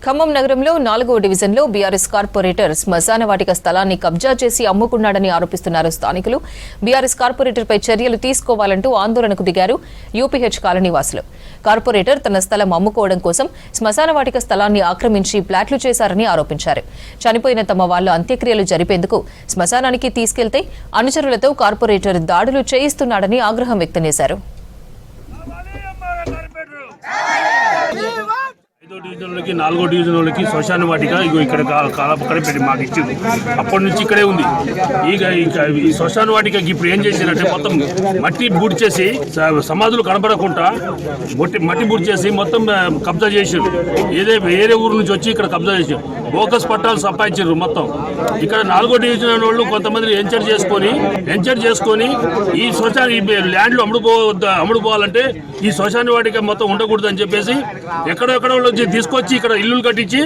ఖమ్మం నగరంలో 4వ డివిజన్లో బీఆర్ఎస్ కార్పొరేటర్ శ్మశాన వాటిక స్థలాన్ని కబ్జా చేసి అమ్ముకున్నాడని ఆరోపిస్తున్నారు స్థానికులు. బీఆర్ఎస్ కార్పొరేటర్పై చర్యలు తీసుకోవాలంటూ ఆందోళనకు దిగారు యూపీహెచ్ కాలనీ వాసులు. కార్పొరేటర్ తన స్థలం అమ్ముకోవడం కోసం శ్మశాన వాటిక స్థలాన్ని ఆక్రమించి ప్లాట్లు చేశారని ఆరోపించారు. చనిపోయిన తమ వాళ్లు అంత్యక్రియలు జరిపేందుకు శ్మశానానికి తీసుకెళ్తే అనుచరులతో కార్పొరేటర్ దాడులు చేయిస్తున్నాడని ఆగ్రహం వ్యక్తం చేశారు. డివిజన్లకి 4వ డివిజన్ వాళ్ళకి శ్మశాన వాటిక ఇక్కడ కాలపక్కన పెట్టి మాకు ఇచ్చింది. అప్పటి నుంచి ఇక్కడే ఉంది. ఈ శ్మశాన వాటిక ఇప్పుడు ఏం చేశారంటే మొత్తం మట్టి బూడి చేసి సమాధులు కనపడకుండా మట్టి బూడి చేసి మొత్తం కబ్జా చేసారు. వేరే ఊరు నుంచి వచ్చి ఇక్కడ కబ్జా చేశారు. బోకస్ పట్టాలు సంపాదించారు. మొత్తం ఇక్కడ 4వ డివిజన్ వాళ్ళు కొంతమంది ఎంచర్ చేసుకొని ఈ శ్మశాన ల్యాండ్లు అమ్ముడుపోవాలంటే ఈ శ్మశాన వాటిక మొత్తం ఉండకూడదు అని చెప్పేసి ఎక్కడెక్కడ తీసుకొచ్చి ఇక్కడ ఇల్లులు కట్టించి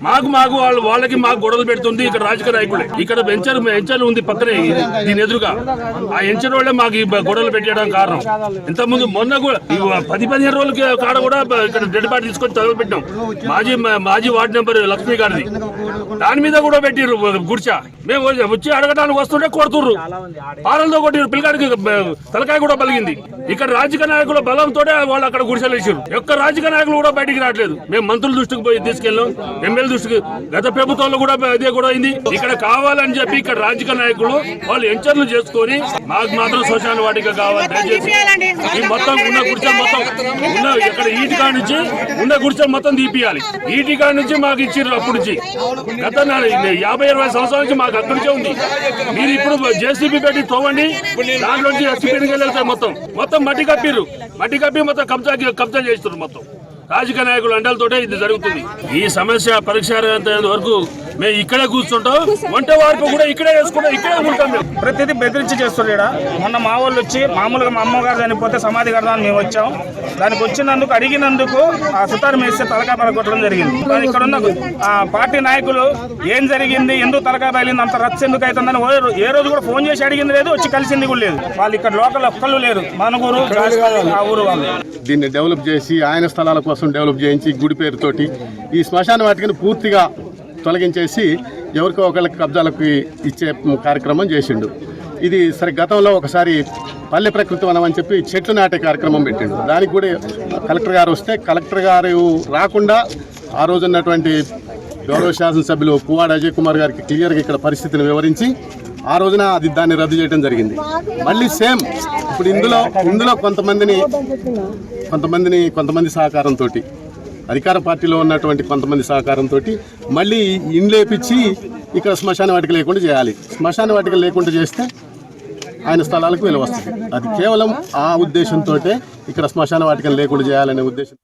మాకు వాళ్ళకి గొడవలు పెడుతుంది. ఇక్కడ రాజకీయ నాయకులే ఇక్కడ ఎంచర్ ఉంది పక్కనే దీని ఎదురుగా. ఆ ఎంచర్ వాళ్ళే మాకు గొడవలు పెట్టడం కారణం. ఇంతకుముందు మొన్న కూడా 10-15 రోజులకి కాడ కూడా ఇక్కడ డెడ్ బాడీ తీసుకొచ్చి తగలబెట్టాం. మాజీ వార్డు నెంబర్ లక్ష్మీ గారిది. దాని మీద కూడా పెట్టిర్రు గుడిచా. మేము వచ్చి అడగడానికి వస్తుంటే కొడుతుర్రు, పాలతో కొట్టిరు. పిల్లగాడికి తలకాయ కూడా బలిగింది. ఇక్కడ రాజకీయ నాయకుల బలంతో వాళ్ళు అక్కడ గుడిసెలు వేసారు. ఒక్క రాజకీయ నాయకులు కూడా బయటికి రావట్లేదు. మేము మంత్రుల దృష్టికి పోయి తీసుకెళ్ళాం, ఎమ్మెల్యే దృష్టికి. గత ప్రభుత్వంలో కూడా ఇదే కూడా అయింది. ఇక్కడ కావాలని చెప్పి ఇక్కడ రాజకీయ నాయకులు వాళ్ళు ఎంచర్లు చేసుకొని మాకు మాత్రం శ్మశాన వాటిక కావాలి. దయచేసి ఈ మొత్తం ఉన్న గుడిసెలు మొత్తం ఇక్కడ ఈటికా నుంచి ఉన్న గుడిసెలు మొత్తం తీపియాలి. ఈటికా నుంచి మాకు ఇచ్చిర్రు. అప్పటి నుంచి గత 50-20 సంవత్సరాల నుంచి మాకు అక్కడి నుంచే ఉంది. మీరు ఇప్పుడు జేసీబీ పెట్టి తోవండి, దాంట్లోంచి ఎస్పీకి వెళ్తాయి. మొత్తం మట్టి కప్పి మొత్తం కబ్జా చేస్తున్నారు. మొత్తం రాజకీయ నాయకులు అండలతోటే ఇది జరుగుతుంది. ఈ సమస్య పరిష్కారం వరకు మేము ఇక్కడే కూర్చుంటాం. వంట వార్పు కూడా ఇక్కడే వేసుకుంటాం, ఇక్కడే ఉంటాం. మేము ప్రతిదీ బెదిరించి చేస్తున్నాడు. మొన్న మా వాళ్ళు వచ్చి మామూలుగా మా అమ్మగారు చనిపోతే సమాధి కడదామని మేము వచ్చాం. దానికి వచ్చినందుకు అడిగినందుకు ఆ సుతారం వేస్తే తలకాయ పలగొట్టడం జరిగింది. ఇక్కడ ఉన్న పార్టీ నాయకులు ఏం జరిగింది, ఎందుకు తలకాయ బయలింది, అంత రచ్చ ఎందుకు అవుతుందని ఏ రోజు కూడా ఫోన్ చేసి అడిగింది లేదు, వచ్చి కలిసింది కూడా లేదు. వాళ్ళు ఇక్కడ లోకల్ ఒక్కళ్ళు లేరు. మనగూరు ఆ ఊరు వాళ్ళు దీన్ని డెవలప్ చేసి ఆయన స్థలాల కోసం డెవలప్ చేయించి గుడి పేరుతోటి ఈ శ్మశాన వాటికను పూర్తిగా తొలగించేసి ఎవరికో ఒకళ్ళకి కబ్జాలకు ఇచ్చే కార్యక్రమం చేసిండు. ఇది సరే గతంలో ఒకసారి పల్లె ప్రకృతి వనం అని చెప్పి చెట్లు నాటే కార్యక్రమం పెట్టిండు. దానికి కూడా కలెక్టర్ గారు వస్తే కలెక్టర్ గారు రాకుండా ఆ రోజు ఉన్నటువంటి గౌరవ శాసనసభ్యులు పువ్వాడ అజయ్ కుమార్ గారికి క్లియర్గా ఇక్కడ పరిస్థితిని వివరించి ఆ రోజున దాన్ని రద్దు చేయడం జరిగింది. మళ్ళీ సేమ్ ఇప్పుడు ఇందులో కొంతమంది సహకారంతో అధికార పార్టీలో ఉన్నటువంటి కొంతమంది సహకారంతో మళ్ళీ ఇండ్లేపించి ఇక్కడ శ్మశాన వాటిక లేకుండా చేయాలి. శ్మశాన వాటిక లేకుండా చేస్తే ఆయన స్థలాలకు విలువ వస్తుంది. అది కేవలం ఆ ఉద్దేశంతో ఇక్కడ శ్మశాన వాటికను లేకుండా చేయాలనే ఉద్దేశం.